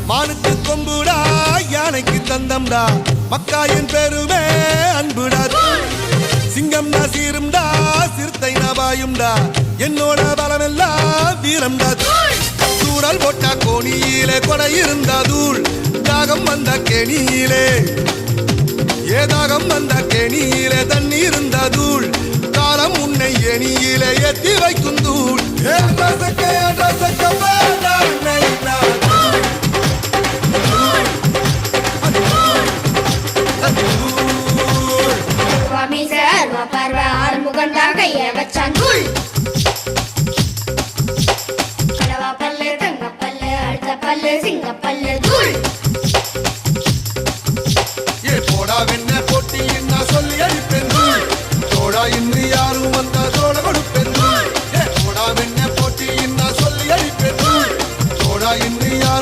மானுக்கு கொம்புடா யானைக்கு தந்தம்டா மக்காயின் பெருமே அன்புடா சிங்கம்டா சீரும்டா சிறுத்தை நபாயும்டா என்னோட பலமெல்லாம் வீரம்டா தூரல் போட்டா கோணியிலே கொடை இருந்தா தூள் தாகம் வந்த கேணியிலே ஏதாகம் வந்த கேணியிலே தண்ணி இருந்தா தூள் காலம் உன்னை எணியிலே ஏத்தி வைக்கும் தூள் சிங்கப்பல்லு தூள்